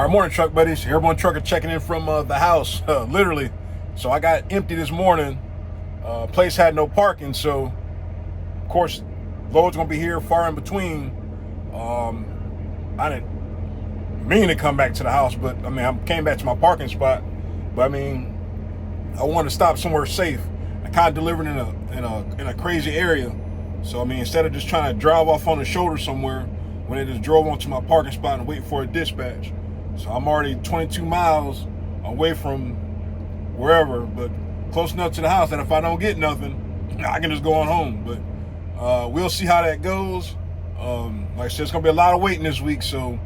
All right, morning, truck buddies. Airborne trucker checking in from the house, literally. So I got empty this morning. Place had no parking, so of course, loads gonna be here far in between. I didn't mean to come back to the house, but I mean, I came back to my parking spot. But I mean, I wanted to stop somewhere safe. I kind of delivered in a crazy area. So I mean, instead of just trying to drive off on the shoulder somewhere, when they just drove onto my parking spot and wait for a dispatch. So I'm already 22 miles away from wherever, but close enough to the house that if I don't get nothing, I can just go on home. But we'll see how that goes. Like I said, it's gonna be a lot of waiting this week, so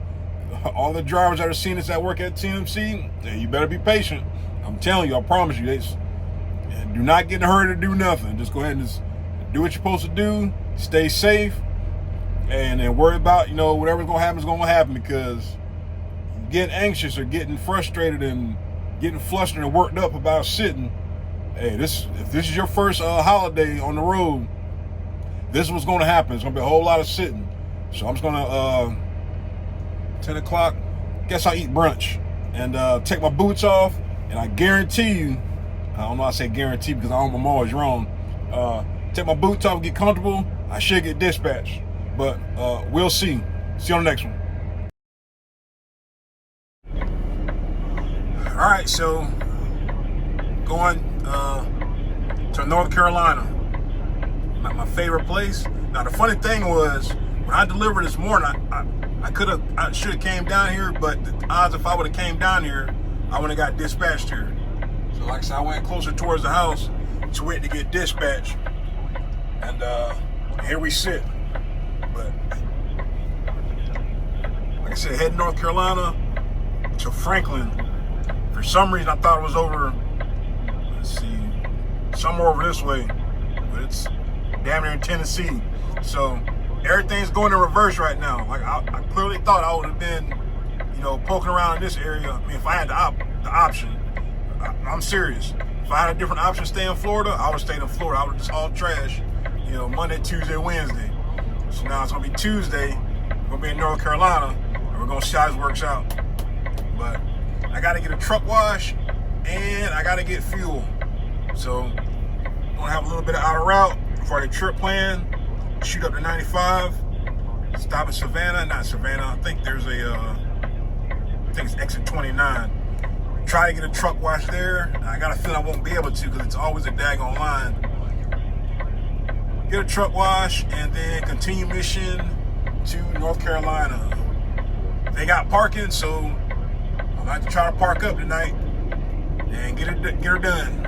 all the drivers that are seeing us at work at TMC, you better be patient. I'm telling you, I promise you, do not get in a hurry to do nothing. Just go ahead and just do what you're supposed to do, stay safe, and then worry about, whatever's gonna happen is gonna happen, because getting anxious or getting frustrated and getting flustered and worked up about sitting, hey, if this is your first holiday on the road, this is what's going to happen. It's going to be a whole lot of sitting. So I'm just going to 10 o'clock, guess I'll eat brunch and take my boots off, and I guarantee you, I don't know, I say guarantee because I'm always wrong, take my boots off and get comfortable, I should get dispatched, but we'll see. See you on the next one. All right, so going to North Carolina, my favorite place. Now the funny thing was, when I delivered this morning, I should have came down here, but the odds if I would have came down here, I would have got dispatched here. So like I said, I went closer towards the house to wait to get dispatched, and here we sit. But like I said, heading North Carolina to Franklin. For some reason, I thought it was over, let's see, somewhere over this way, but it's damn near in Tennessee. So everything's going in reverse right now. Like I clearly thought I would have been, poking around in this area. I mean, if I had the option, I'm serious. If I had a different option, stay in Florida, I would stay in Florida. I would just all trash, Monday, Tuesday, Wednesday. So now it's gonna be Tuesday. We're gonna be in North Carolina, and we're gonna see how this works out. But I gotta get a truck wash, and I gotta get fuel. So I'm gonna have a little bit of out of route for the trip plan. Shoot up to 95, stop at Savannah, not Savannah. I think there's I think it's exit 29. Try to get a truck wash there. I got a feeling I won't be able to because it's always a daggone line. Get a truck wash and then continue mission to North Carolina. They got parking, so I'm gonna have to try to park up tonight and get her done.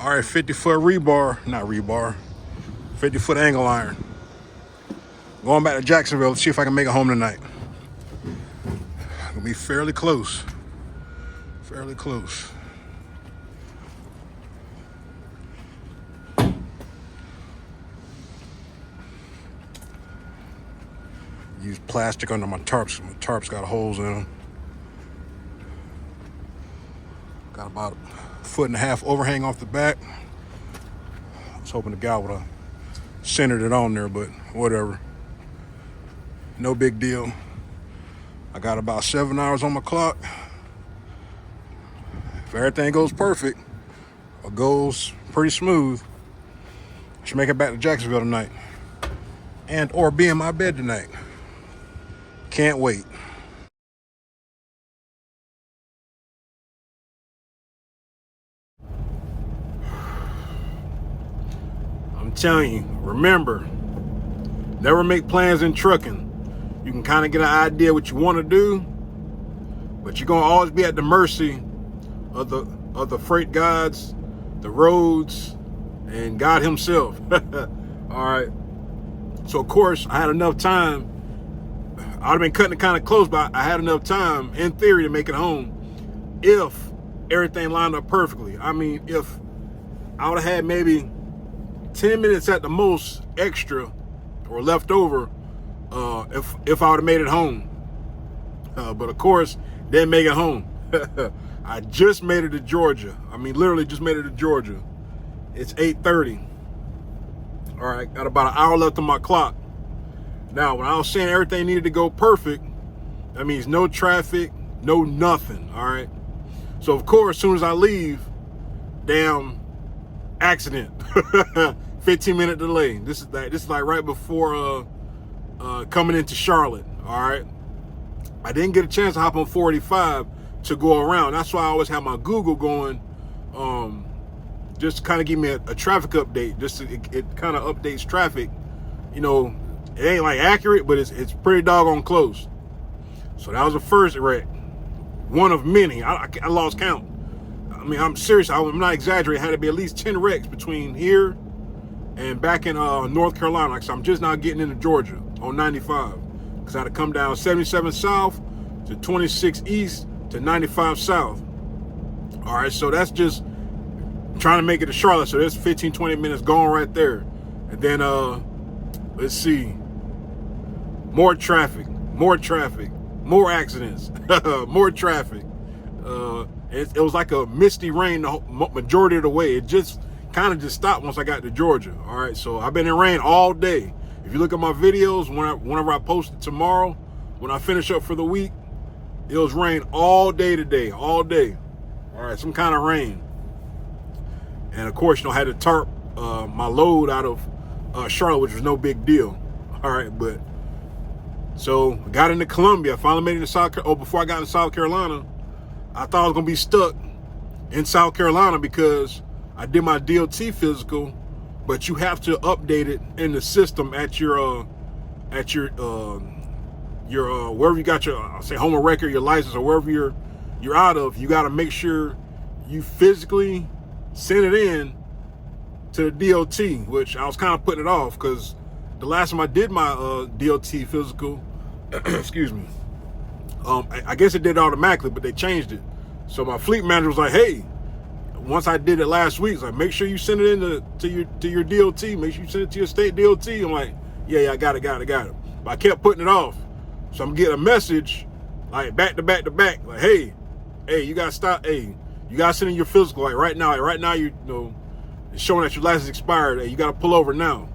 All right, 50-foot rebar, not rebar, 50-foot angle iron. Going back to Jacksonville, let's see if I can make it home tonight. Gonna be fairly close, fairly close. Use plastic under my tarps. My tarps got holes in them. Got about a 1.5 foot overhang off the back. I was hoping the guy would have centered it on there, but whatever. No big deal. I got about 7 hours on my clock. If everything goes perfect, goes pretty smooth. Should make it back to Jacksonville tonight. And or be in my bed tonight. Can't wait. I'm telling you, remember, never make plans in trucking. You can kind of get an idea what you want to do, but you're gonna always be at the mercy of the freight gods, the roads, and God himself. All right. So of course I had enough time. I'd have been cutting it kind of close, but I had enough time in theory to make it home if everything lined up perfectly. I mean, if I would have had maybe 10 minutes at the most extra or left over, if I would have made it home. But of course, didn't make it home. I just made it to Georgia. I mean, literally just made it to Georgia. It's 8:30. All right, got about an hour left on my clock. Now, when I was saying everything needed to go perfect, that means no traffic, no nothing, all right? So, of course, as soon as I leave, damn accident. 15-minute delay. This is like right before coming into Charlotte, all right? I didn't get a chance to hop on 485 to go around. That's why I always have my Google going, just to kind of give me a traffic update. Just it kind of updates traffic. You know, it ain't like accurate, but it's pretty doggone close. So that was the first wreck, one of many. I lost count. I mean, I'm serious. I'm not exaggerating. It had to be at least 10 wrecks between here and back in North Carolina. Like, so I'm just now getting into Georgia on 95 because I had to come down 77 south to 26 east to 95 south. All right, so that's just trying to make it to Charlotte. So there's 15, 20 minutes going right there. And then, let's see, more traffic, more accidents, more traffic. It was like a misty rain the majority of the way. It just kind of just stopped once I got to Georgia. All right, so I've been in rain all day. If you look at my videos, whenever I post it tomorrow, when I finish up for the week, it was rain all day today, all day. All right, some kind of rain. And of course, I had to tarp my load out of Charlotte, which was no big deal. All right, but so I got into Columbia. I finally made it to South Carolina. Oh, before I got into South Carolina, I thought I was gonna be stuck in South Carolina because I did my DOT physical, but you have to update it in the system at your wherever you got your say home of record, your license, or wherever you're out of. You got to make sure you physically send it in to the DOT, which I was kind of putting it off because the last time I did my DOT physical, excuse me, I guess it did automatically, but they changed it. So my fleet manager was like, hey, once I did it last week, it's like, make sure you send it in to your DOT. Make sure you send it to your state DOT. I'm like, yeah, I got it. But I kept putting it off. So I'm getting a message like back to back, like, hey, you gotta stop. Hey, you gotta send in your physical. Like right now, you know, it's showing that your license expired. Hey, you gotta pull over now.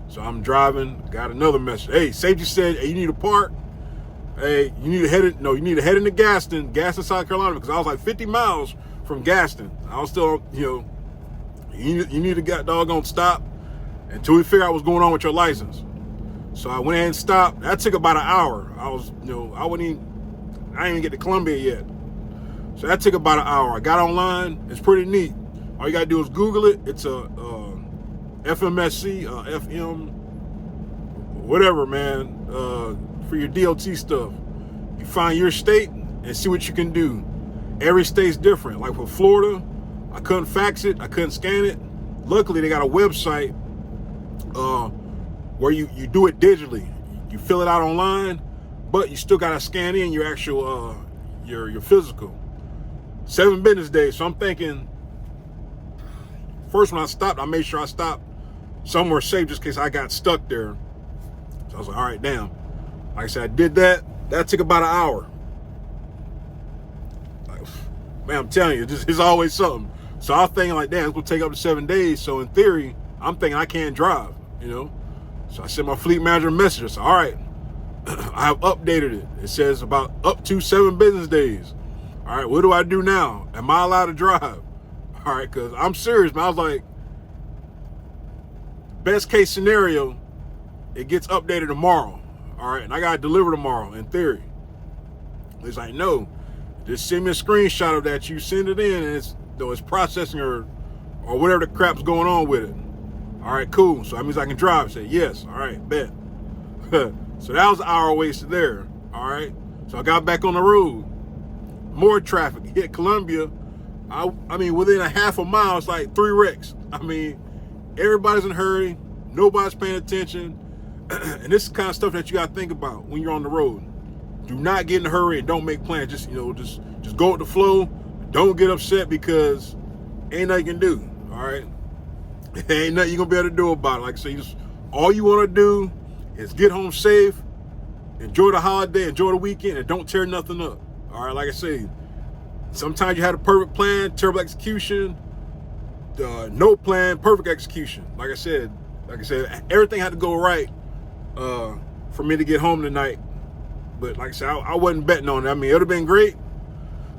So I'm driving, got another message. Hey, safety said, hey, you need to park. Hey, you need to head into Gaston, South Carolina, because I was like 50 miles from Gaston. I was still, you know, you need to get doggone stop until we figure out what's going on with your license. So I went ahead and stopped. That took about an hour. I didn't even get to Columbia yet. So that took about an hour. I got online. It's pretty neat. All you gotta do is Google it. It's a FMSC, FM, whatever, man, for your DOT stuff. You find your state and see what you can do. Every state's different. Like for Florida, I couldn't fax it. I couldn't scan it. Luckily, they got a website where you do it digitally. You fill it out online, but you still got to scan in your actual, your physical. 7 business days. So I'm thinking, first when I stopped, I made sure I stopped somewhere safe just in case I got stuck there. So I was like, all right, damn. Like I said, I did that. That took about an hour. Like, man, I'm telling you, it's always something. So I was thinking like, damn, it's gonna take up to 7 days. So in theory, I'm thinking I can't drive, you know? So I sent my fleet manager a message. I said, all right, I have updated it. It says about up to 7 business days. All right, what do I do now? Am I allowed to drive? All right, because I'm serious, man. I was like, best case scenario, it gets updated tomorrow. All right, and I got to deliver tomorrow in theory. It's like, no, just send me a screenshot of that. You send it in, and it's processing or whatever the crap's going on with it. All right, cool. So that means I can drive. I say, yes. All right, bet. So that was an hour wasted there. All right. So I got back on the road. More traffic. Hit Columbia. I mean, within a half a mile, it's like 3 wrecks. I mean, everybody's in a hurry. Nobody's paying attention. And this is the kind of stuff that you got to think about when you're on the road. Do not get in a hurry and don't make plans. Just go with the flow. Don't get upset because ain't nothing you can do. All right. Ain't nothing you're going to be able to do about it. Like I say, all you want to do is get home safe, enjoy the holiday, enjoy the weekend, and don't tear nothing up. All right, like I say, sometimes you had a perfect plan, terrible execution. No plan, perfect execution. Like I said, everything had to go right for me to get home tonight. But like I said, I wasn't betting on it. I mean, it would have been great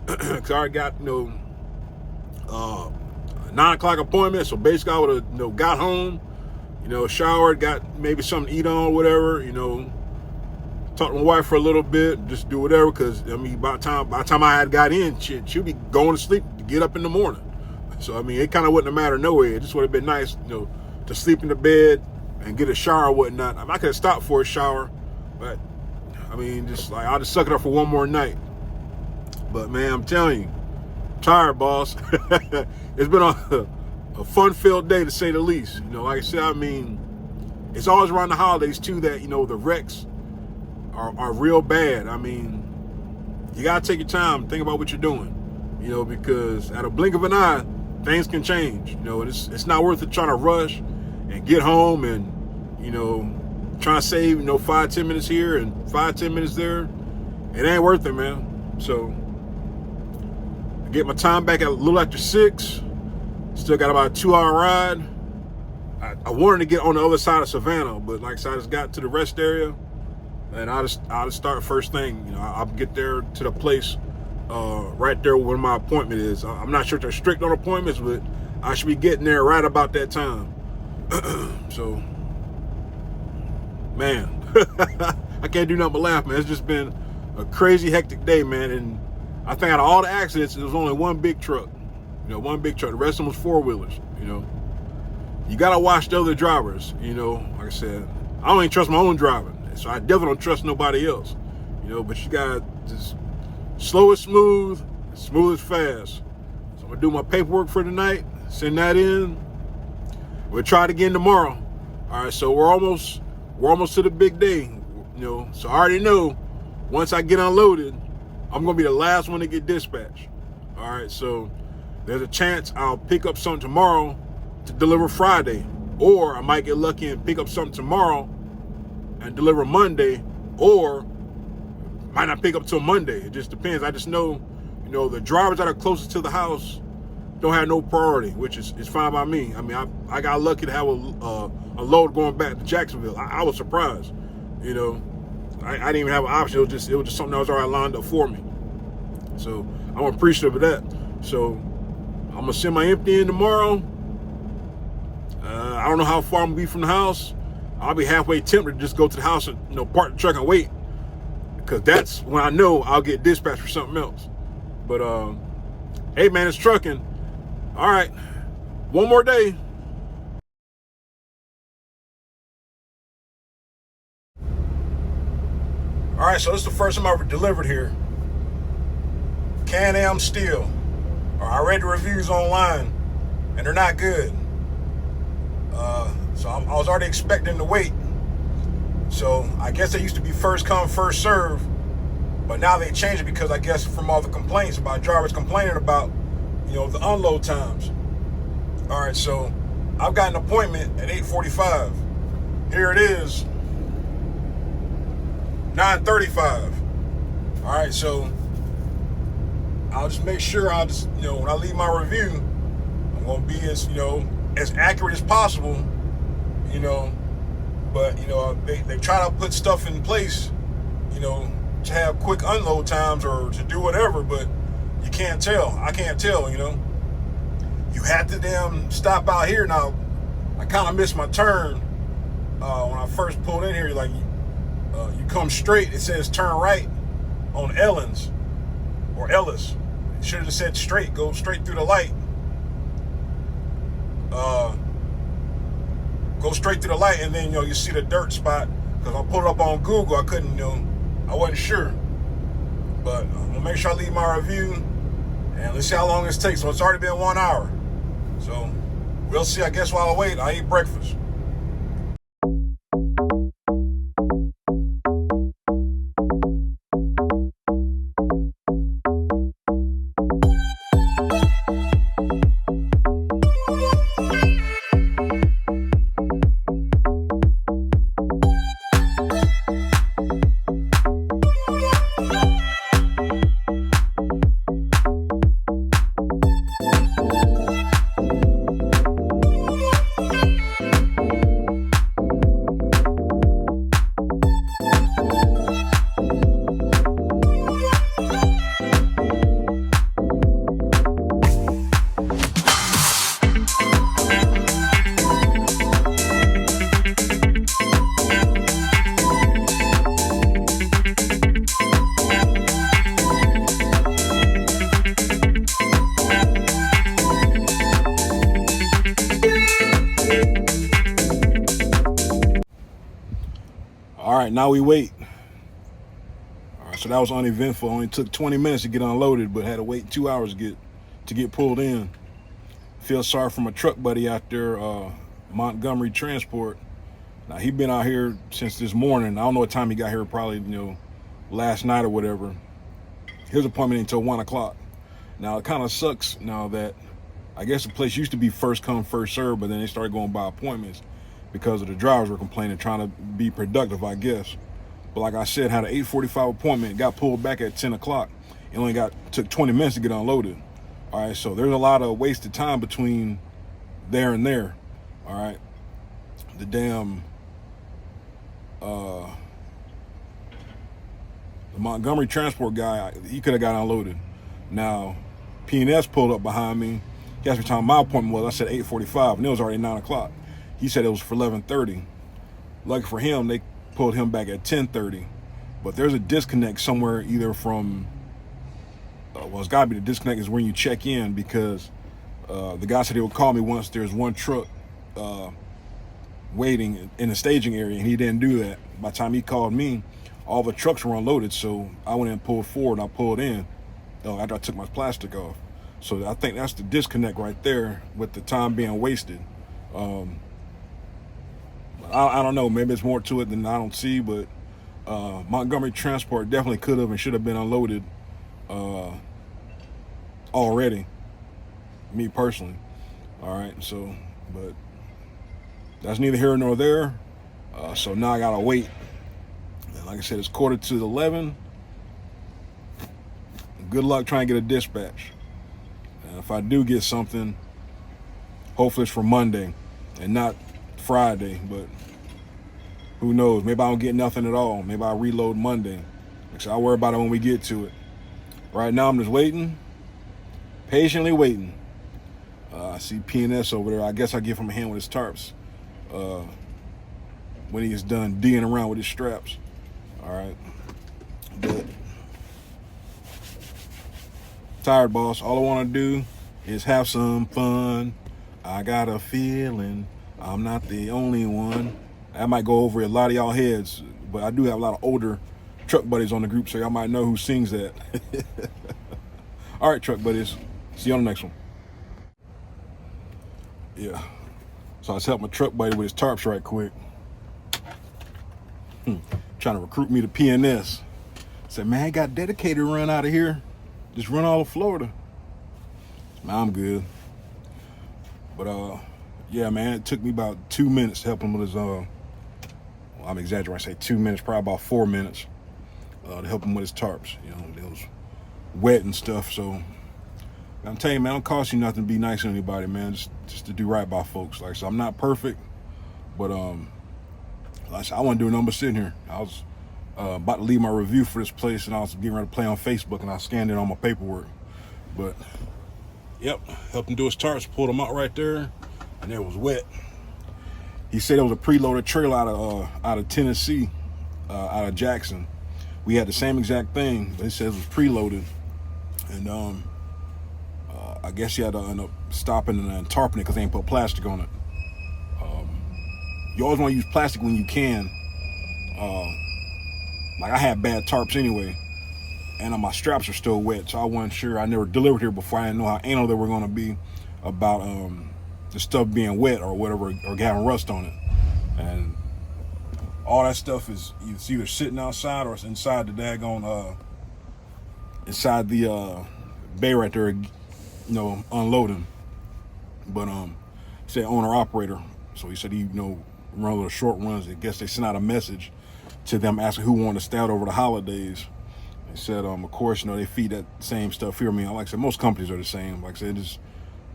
because I already got 9 o'clock appointment. So basically, I would have got home, showered, got maybe something to eat on, whatever, talk to my wife for a little bit, just do whatever, because I mean, by the time I had got in, she'll be going to sleep to get up in the morning. So I mean, it kind of wouldn't have mattered no way. It just would have been nice, to sleep in the bed and get a shower or whatnot. I could have stopped for a shower, but I mean, I'll just suck it up for one more night. But man, I'm telling you, I'm tired, boss. It's been a fun-filled day to say the least. Like I said, I mean, it's always around the holidays too that the wrecks are real bad. I mean, you gotta take your time, think about what you're doing, because at a blink of an eye, things can change. It's not worth it trying to rush and get home and trying to save 5-10 minutes here and 5-10 minutes there. It ain't worth it, man. So I get my time back at a little after 6. Still got about a 2-hour ride. I wanted to get on the other side of Savannah, but like I said, I just got to the rest area. And I'll just start first thing. I'll get there to the place right there where my appointment is. I'm not sure if they're strict on appointments, but I should be getting there right about that time. So, man, I can't do nothing but laugh, man. It's just been a crazy, hectic day, man. And I think out of all the accidents, there was only one big truck. One big truck. The rest of them was 4-wheelers. You gotta watch the other drivers. Like I said, I don't even trust my own driving. So I definitely don't trust nobody else, but you got just slow is smooth, smooth is fast. So I'm gonna do my paperwork for tonight, send that in. We'll try it again tomorrow. All right, so we're almost to the big day, so I already know once I get unloaded, I'm gonna be the last one to get dispatched. All right, so there's a chance I'll pick up something tomorrow to deliver Friday, or I might get lucky and pick up something tomorrow and deliver Monday, or might not pick up till Monday. It just depends. I just know, the drivers that are closest to the house don't have no priority, which is fine by me. I mean, I got lucky to have a load going back to Jacksonville. I was surprised. I didn't even have an option. It was just something that was already lined up for me. So I'm appreciative of that. So I'm gonna send my empty in tomorrow. I don't know how far I'm gonna be from the house. I'll be halfway tempted to just go to the house and park the truck and wait, because that's when I know I'll get dispatched for something else. But hey, man, it's trucking. All right, one more day. All right, so this is the first time I ever delivered here. Can-Am Steel. I read the reviews online, and they're not good. So I was already expecting to wait. So I guess they used to be first come, first serve, but now they changed it because I guess from all the complaints about drivers complaining about, the unload times. All right, so I've got an appointment at 8:45. Here it is, 9:35. All right, so I'll just make sure when I leave my review, I'm gonna be as accurate as possible, but they try to put stuff in place, to have quick unload times or to do whatever, but you can't tell. I can't tell, you had to damn stop out here. Now, I kind of missed my turn when I first pulled in here. Like, you come straight, it says turn right on Ellens or Ellis. It should have just said straight, go straight through the light. Go straight through the light, and then, you see the dirt spot. Because I pulled it up on Google, I couldn't, I wasn't sure. But I'm going to make sure I leave my review, and let's see how long this takes. So it's already been 1 hour. So we'll see. I guess while I wait, I eat breakfast. All right, now we wait. All right, so that was uneventful. Only took 20 minutes to get unloaded, but had to wait 2 hours to get pulled in. Feel sorry for my truck buddy out there, Montgomery Transport. Now, he been out here since this morning. I don't know what time he got here, probably, last night or whatever. His appointment ain't until 1 o'clock. Now, it kind of sucks now that I guess the place used to be first come, first serve, but then they started going by appointments because of the drivers were complaining, trying to be productive, I guess. But like I said, had an 8:45 appointment, got pulled back at 10 o'clock. It only took 20 minutes to get unloaded. All right, so there's a lot of wasted time between there and there. All right, the damn the Montgomery Transport guy, he could have got unloaded. Now, P&S pulled up behind me. He asked me what time my appointment was. I said 8:45, and it was already 9 o'clock. He said it was for 11:30. Lucky for him, they pulled him back at 10:30. But there's a disconnect somewhere, either from, it's got to be the disconnect is when you check in, because the guy said he would call me once there's one truck waiting in the staging area, and he didn't do that. By the time he called me, all the trucks were unloaded, so I went and pulled forward, and I pulled in after I took my plastic off. So I think that's the disconnect right there with the time being wasted. I don't know, maybe it's more to it than I don't see, but Montgomery Transport definitely could have and should have been unloaded already, me personally. All right, so, but that's neither here nor there. So now I gotta wait. And like I said, it's 11:45. Good luck trying to get a dispatch. And if I do get something, hopefully it's for Monday and not Friday, but who knows? Maybe I don't get nothing at all. Maybe I'll reload Monday. So I'll worry about it when we get to it. Right now I'm just waiting, patiently waiting. I see P&S over there. I guess I'll give him a hand with his tarps when he gets done D'ing around with his straps. All right. But tired, boss. All I want to do is have some fun. I got a feeling I'm not the only one. I might go over a lot of y'all heads, but I do have a lot of older truck buddies on the group, so y'all might know who sings that. All right, truck buddies. See you on the next one. Yeah. So I just helped my truck buddy with his tarps right quick. Trying to recruit me to P&S. Said, man, I got dedicated run out of here. Just run all of Florida. Man, I'm good. But yeah, man, it took me about 2 minutes to help him with his well, I'm exaggerating, I say 2 minutes, probably about 4 minutes to help him with his tarps. It was wet and stuff. So I'm telling you, man, it don't cost you nothing to be nice to anybody, man. Just to do right by folks. Like, so I'm not perfect, but like I said, I wasn't doing nothing but sitting here. I was about to leave my review for this place, and I was getting ready to play on Facebook, and I scanned it on my paperwork. But Yep, helped him do his tarps, pulled them out right there, and it was wet. He said it was a preloaded trailer out of Tennessee, out of Jackson. We had the same exact thing, but he said it was preloaded, and I guess he had to end up stopping and tarping it because they ain't put plastic on it. You always want to use plastic when you can. Like I had bad tarps anyway, and my straps are still wet, so I wasn't sure. I never delivered here before. I didn't know how anal they were going to be about the stuff being wet or whatever, or having rust on it. And all that stuff is it's either sitting outside or it's inside the daggone inside the bay right there, unloading. But he said owner operator, so he said he run little short runs. I guess they sent out a message to them asking who wanted to stay out over the holidays. They said, of course, they feed that same stuff here. I mean, like I said, most companies are the same. Like I said, just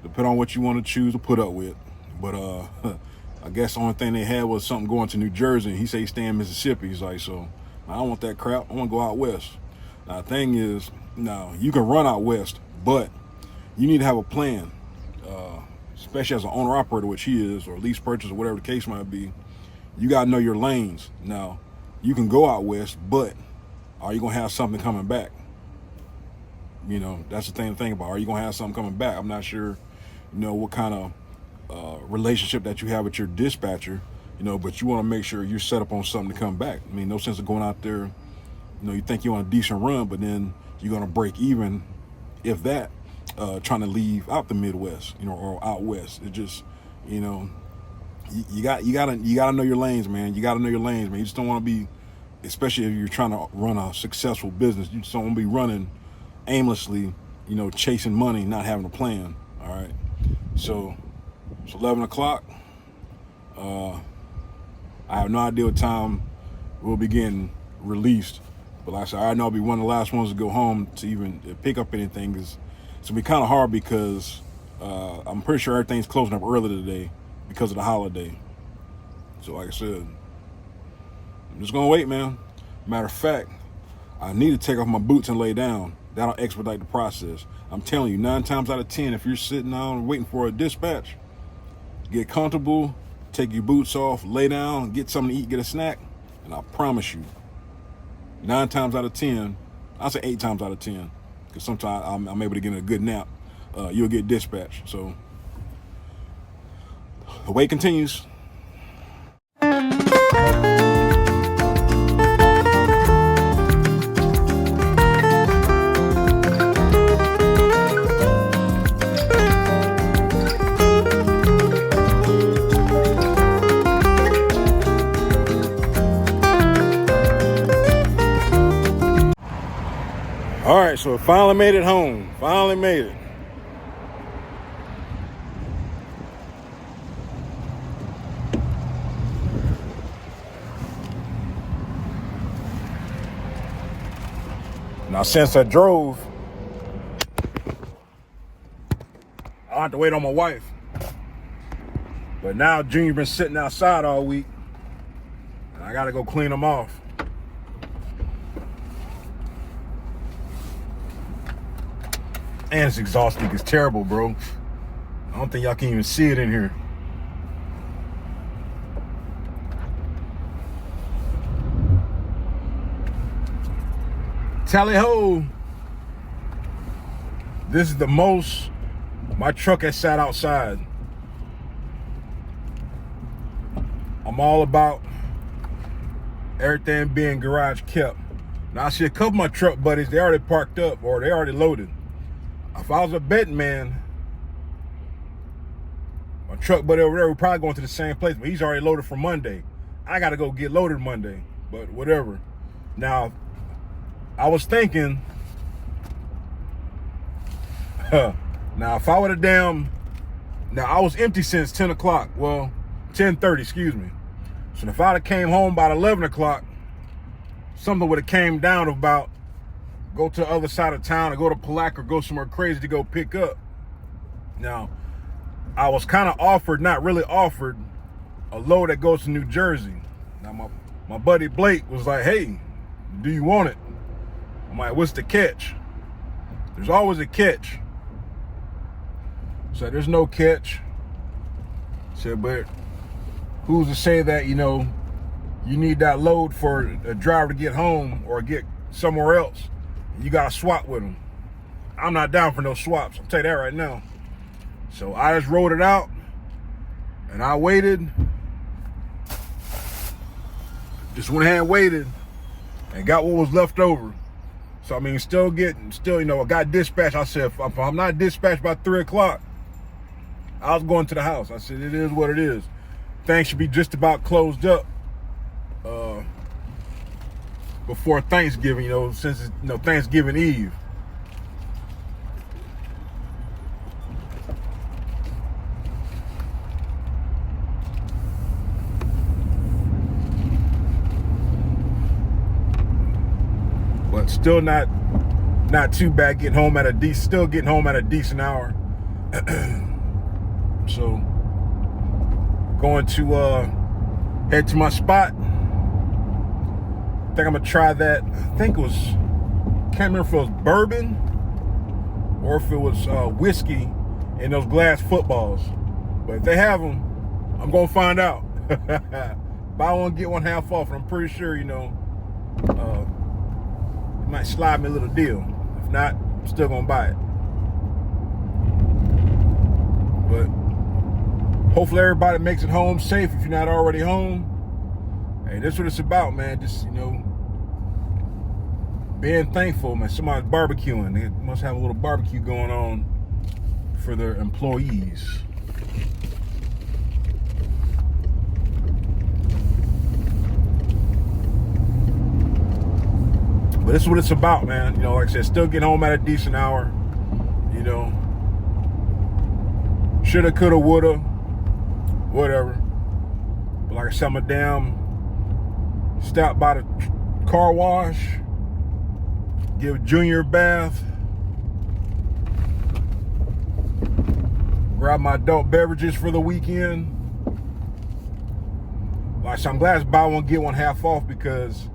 depend on what you want to choose to put up with. But I guess the only thing they had was something going to New Jersey. He said he's staying in Mississippi. He's like, so I don't want that crap. I want to go out west. Now, the thing is, now you can run out west, but you need to have a plan, especially as an owner operator, which he is, or lease purchase, or whatever the case might be. You got to know your lanes. Now, you can go out west, but are you going to have something coming back? That's the thing to think about. Are you going to have something coming back? I'm not sure, what kind of relationship that you have with your dispatcher, but you want to make sure you're set up on something to come back. I mean, no sense of going out there, you think you're on a decent run, but then you're going to break even, if that, trying to leave out the Midwest, or out west. It just, you gotta know your lanes, man. You gotta know your lanes, man. You just don't want to be, especially if you're trying to run a successful business, you just don't want to be running aimlessly, chasing money, not having a plan. All right. So it's 11 o'clock. I have no idea what time we'll be getting released, but like I said, I know I'll be one of the last ones to go home to even pick up anything. It's gonna be kind of hard because I'm pretty sure everything's closing up early today because of the holiday. So like I said, I'm just gonna wait, man. Matter of fact, I need to take off my boots and lay down. That'll expedite the process. I'm telling you, 9 times out of 10, if you're sitting down waiting for a dispatch, get comfortable, take your boots off, lay down, get something to eat, get a snack, and I promise you, 9 times out of 10, I'll say 8 times out of 10, because sometimes I'm able to get a good nap, you'll get dispatched. So the wait continues. All right, so finally made it home. Finally made it. Now, since I drove, I have to wait on my wife. But now Junior's been sitting outside all week, and I gotta go clean them off. And it's exhausting. It's terrible, bro. I don't think y'all can even see it in here. Tally ho! This is the most my truck has sat outside. I'm all about everything being garage kept. Now I see a couple of my truck buddies, they already parked up or they already loaded. If I was a betting man, my truck buddy over there, we're probably going to the same place, but he's already loaded for Monday. I got to go get loaded Monday, but whatever. Now, I was thinking, now if I would have now I was empty since 10 o'clock, well, 10:30, excuse me. So if I'd have came home by 11 o'clock, something would have came down about go to the other side of town or go to Palaca or go somewhere crazy to go pick up. Now, I was kind of offered, not really offered, a load that goes to New Jersey. Now, my buddy Blake was like, hey, do you want it? I'm like, what's the catch? There's always a catch. So there's no catch. Said, but who's to say that, you know, you need that load for a driver to get home or get somewhere else. You got to swap with them. I'm not down for no swaps. I'll tell you that right now. So I just rolled it out and I waited. Just went ahead and waited and got what was left over. So, I mean, still, you know, I got dispatched. I said, if I'm not dispatched by 3 o'clock, I was going to the house. I said, it is what it is. Things should be just about closed up before Thanksgiving, you know, since it's, you know, Thanksgiving Eve. But still not too bad getting home at a decent hour. So going to head to my spot. I think I'm gonna try that. I think it was, can't remember if it was bourbon or if it was whiskey in those glass footballs. But if they have them, I'm gonna find out. Buy one, get one half off, and I'm pretty sure, you know, it might slide me a little deal. If not, I'm still gonna buy it. But hopefully everybody makes it home safe if you're not already home. Hey, that's what it's about, man. Just, you know, being thankful, man. Somebody's barbecuing. They must have a little barbecue going on for their employees. But this is what it's about, man. You know, like I said, still getting home at a decent hour. You know, shoulda, coulda, woulda, whatever. But like I said, I'm a damn stop by the car wash, give Junior a bath, grab my adult beverages for the weekend. Like I said, I'm glad it's buy one, get one half off because,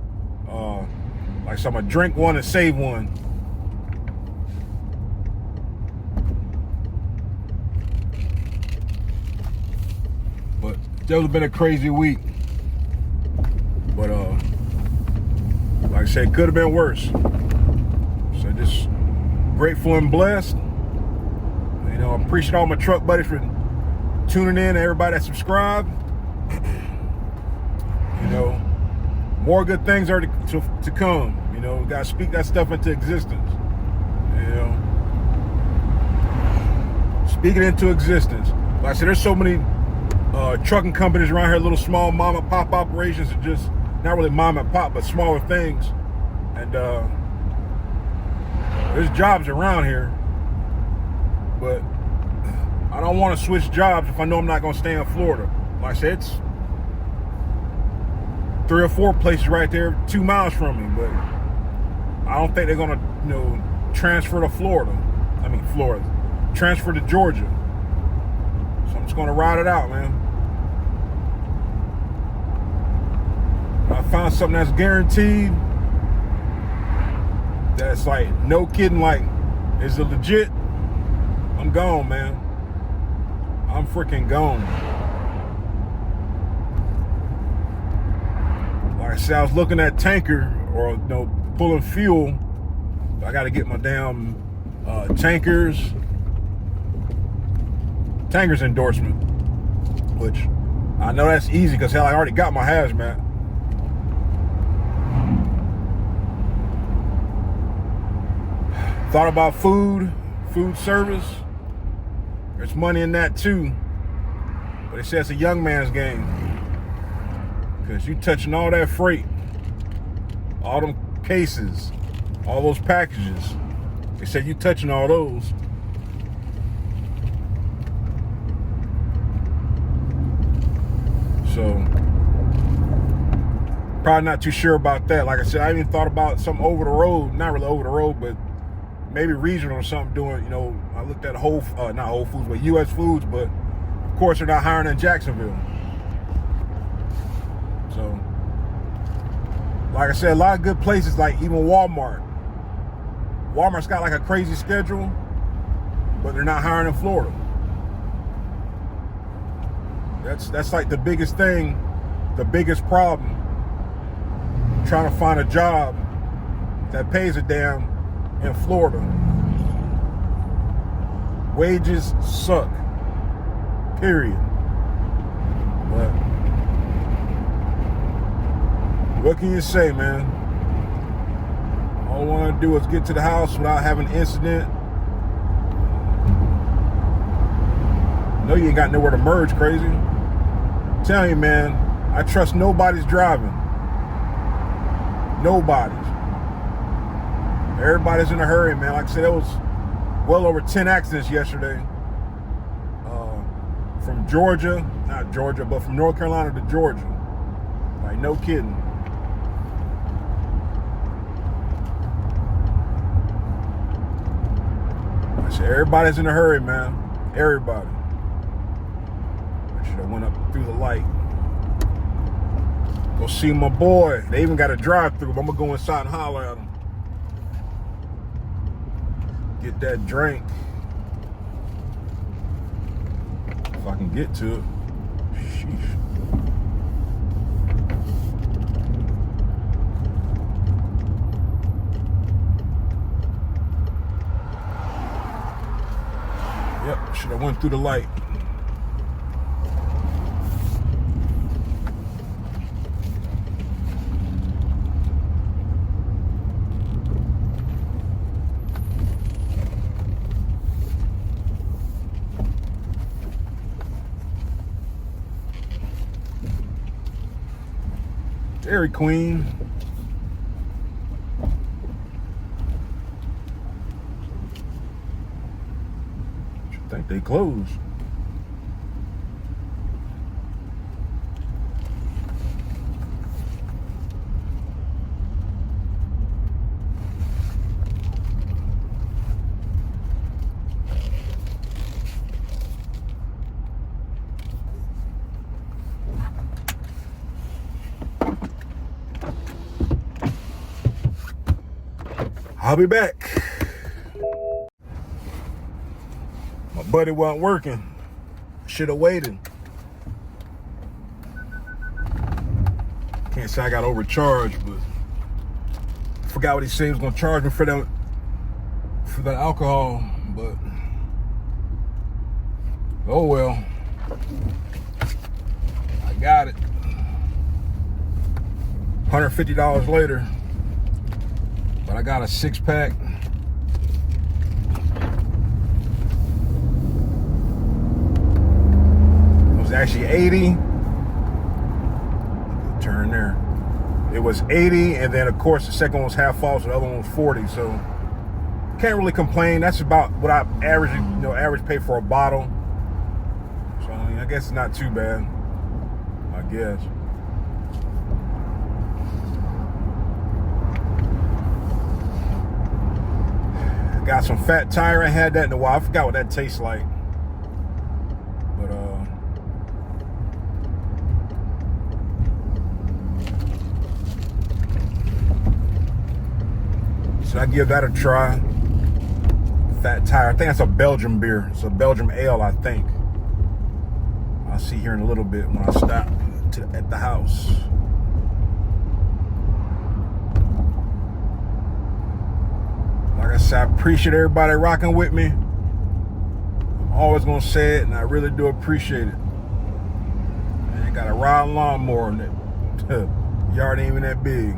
like I said, I'm gonna drink one and save one. But it's been a crazy week. But like I said, could have been worse. So just grateful and blessed. You know, I appreciate all my truck buddies for tuning in, everybody that subscribed. You know, more good things are to come. You know, we gotta speak that stuff into existence. You know, speak it into existence. Like I said, there's so many trucking companies around here, little small mom and pop operations, are just not really mom and pop, but smaller things. And there's jobs around here, but I don't want to switch jobs if I know I'm not going to stay in Florida. Like I said, it's 3 or 4 places right there 2 miles from me, but I don't think they're going to, you know, transfer to Florida. Transfer to Georgia. So I'm just going to ride it out, man. I found something that's guaranteed, that's like, no kidding, like, is it legit? I'm gone, man. I'm freaking gone. Like I said, I was looking at tanker, or, you know, pulling fuel. I got to get my damn tankers endorsement, which I know that's easy because hell, I already got my hazmat. Thought about food service. There's money in that too. But they say it's a young man's game. Because you touching all that freight, all them cases, all those packages. They said you touching all those. So, probably not too sure about that. Like I said, I even thought about something over the road, not really over the road, but maybe regional or something doing, you know, I looked at not Whole Foods, but U.S. Foods, but of course they're not hiring in Jacksonville. So, like I said, a lot of good places, like even Walmart. Walmart's got like a crazy schedule, but they're not hiring in Florida. That's like the biggest thing, the biggest problem. Trying to find a job that pays a damn in Florida. Wages suck. Period. But what can you say, man? All I want to do is get to the house without having an incident. No, you ain't got nowhere to merge, crazy. I'm telling you, man, I trust nobody's driving. Nobody's. Everybody's in a hurry, man. Like I said, there was well over 10 accidents yesterday. From Georgia, not Georgia, but from North Carolina to Georgia. Like, no kidding. I said, everybody's in a hurry, man. Everybody. I should have went up through the light. Go see my boy. They even got a drive-through. I'm gonna go inside and holler at them. Get that drink. If I can get to it. Sheesh. Yep, should have went through the light. Dairy Queen. I think they closed. I'll be back. My buddy wasn't working. Should have waited. Can't say I got overcharged, but I forgot what he said he was gonna charge me for that alcohol, but oh well. I got it. $150 later. But I got a 6-pack. It was actually 80. Turn there. It was 80, and then of course the second one was half off, so the other one was 40. So can't really complain. That's about what I average pay for a bottle. So I mean, I guess it's not too bad. I guess. Got some Fat Tire. I had that in a while. I forgot what that tastes like. But should I give that a try? Fat Tire. I think that's a Belgian beer. It's a Belgian ale, I think. I'll see here in a little bit when I stop at the house. Like I said, I appreciate everybody rocking with me. I'm always gonna say it, and I really do appreciate it. Man, I got a riding lawnmower that yard ain't even that big.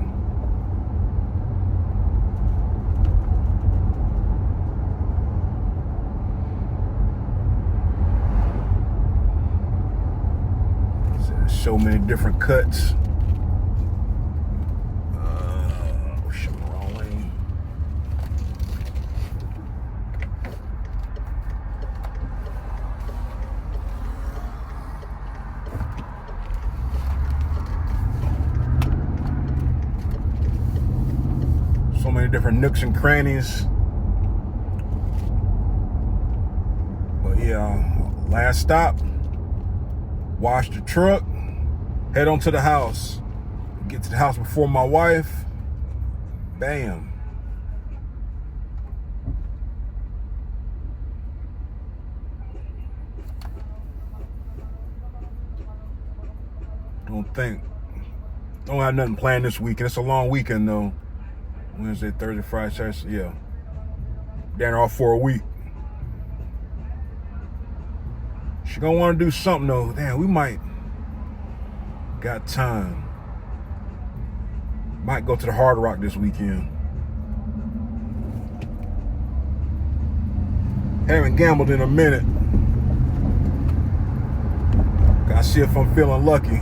There's so many different cuts. So many different nooks and crannies. But yeah, last stop, wash the truck, head on to the house, get to the house before my wife, bam. Don't have nothing planned this weekend. It's a long weekend though. Wednesday, Thursday, Friday, Saturday. Yeah. They're off for a week. She gonna want to do something though. Damn, we might got time. Might go to the Hard Rock this weekend. Haven't gambled in a minute. Gotta see if I'm feeling lucky.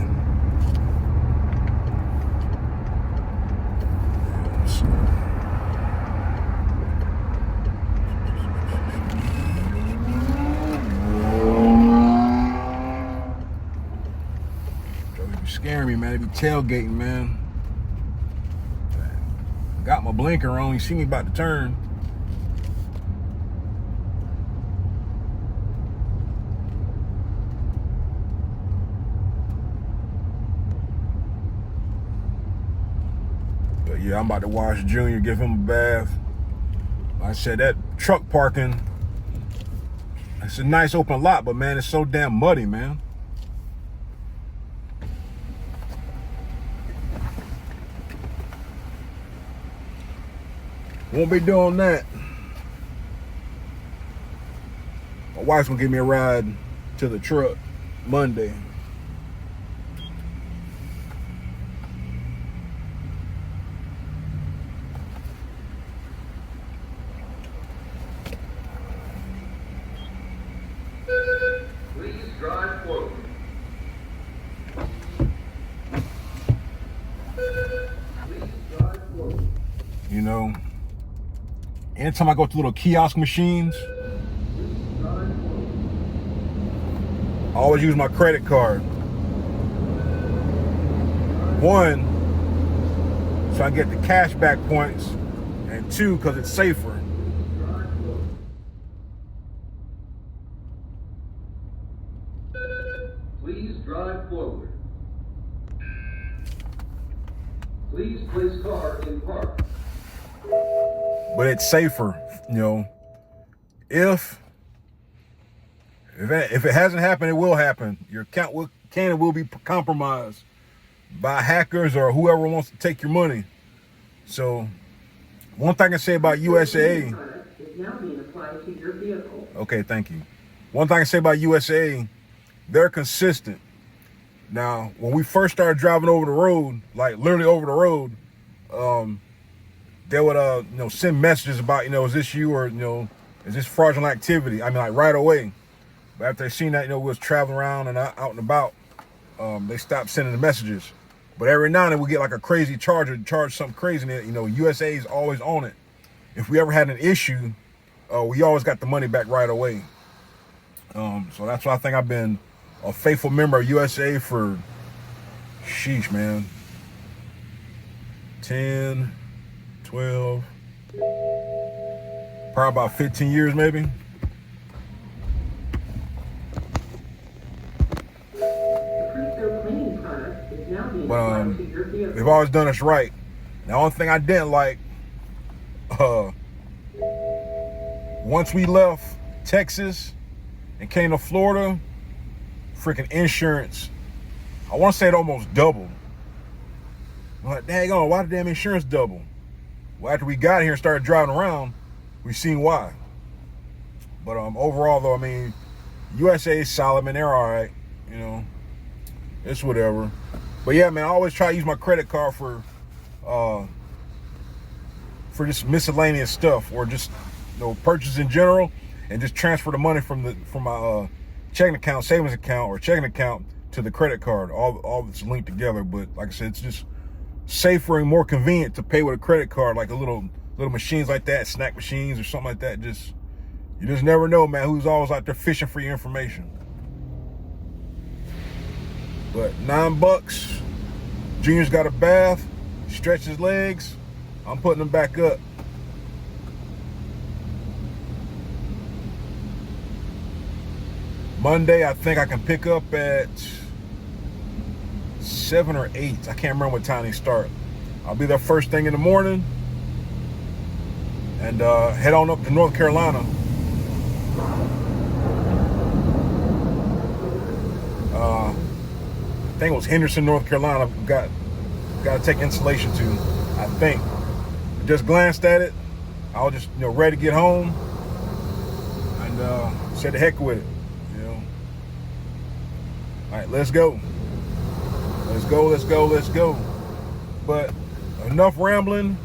Scaring me, man. They be tailgating, man. Got my blinker on. You see me about to turn. But yeah, I'm about to wash Junior, give him a bath. Like I said, that truck parking, it's a nice open lot, but man, it's so damn muddy, man. Won't be doing that. My wife's gonna give me a ride to the truck Monday. Please drive forward. Please drive forward. You know, anytime I go to little kiosk machines, I always use my credit card. One, so I get the cash back points, and two, because it's safer. Please drive forward. Please place car in park. But it's safer, you know. If it hasn't happened, it will happen. Your account will be compromised by hackers or whoever wants to take your money. So, one thing I can say about USAA. Is now being applied to your vehicle. Okay, thank you. One thing I can say about USAA, they're consistent. Now, when we first started driving over the road, like literally over the road, they would send messages about, is this you, or is this fraudulent activity? I mean, like right away. But after they seen that, we was traveling around and out and about, they stopped sending the messages. But every now and then we get like a crazy charge something crazy, and USA is always on it. If we ever had an issue, we always got the money back right away. So that's why I think I've been a faithful member of USA for, sheesh, man, 10, 12, probably about 15 years maybe. But they've always done us right. The only thing I didn't like, once we left Texas and came to Florida, freaking insurance, I want to say it almost doubled. I'm like, dang on, why did damn insurance double? Well, after we got here and started driving around, we seen why. But overall though, I mean, USA is solid, man. They're all right, it's whatever. But yeah, man, I always try to use my credit card for just miscellaneous stuff, or just purchases in general, and just transfer the money from my checking account, savings account, or checking account to the credit card. All that's linked together. But like I said, it's just safer and more convenient to pay with a credit card, like a little machines like that, snack machines or something like that. You just never know, man, who's always out there fishing for your information. But $9, Junior's got a bath, stretched his legs, I'm putting him back up. Monday, I think I can pick up at 7 or 8. I can't remember what time they start. I'll be there first thing in the morning and head on up to North Carolina. I think it was Henderson, North Carolina. Got to take insulation to, I think. Just glanced at it. I was just, ready to get home, and said the heck with it, All right, let's go. Let's go, let's go, let's go. But enough rambling.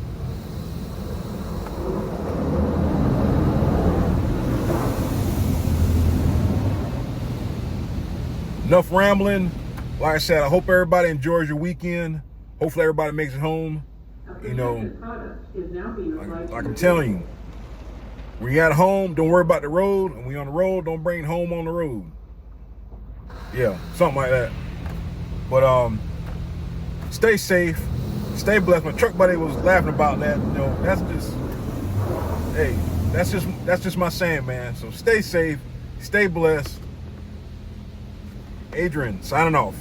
Enough rambling. Like I said, I hope everybody enjoys your weekend. Hopefully everybody makes it home. Like I'm telling you, when you're at home, don't worry about the road. And when you're on the road, don't bring it home on the road. Yeah, something like that. But stay safe, stay blessed. My truck buddy was laughing about that. That's just, hey, that's just my saying, man. So stay safe, stay blessed. Adrian signing off.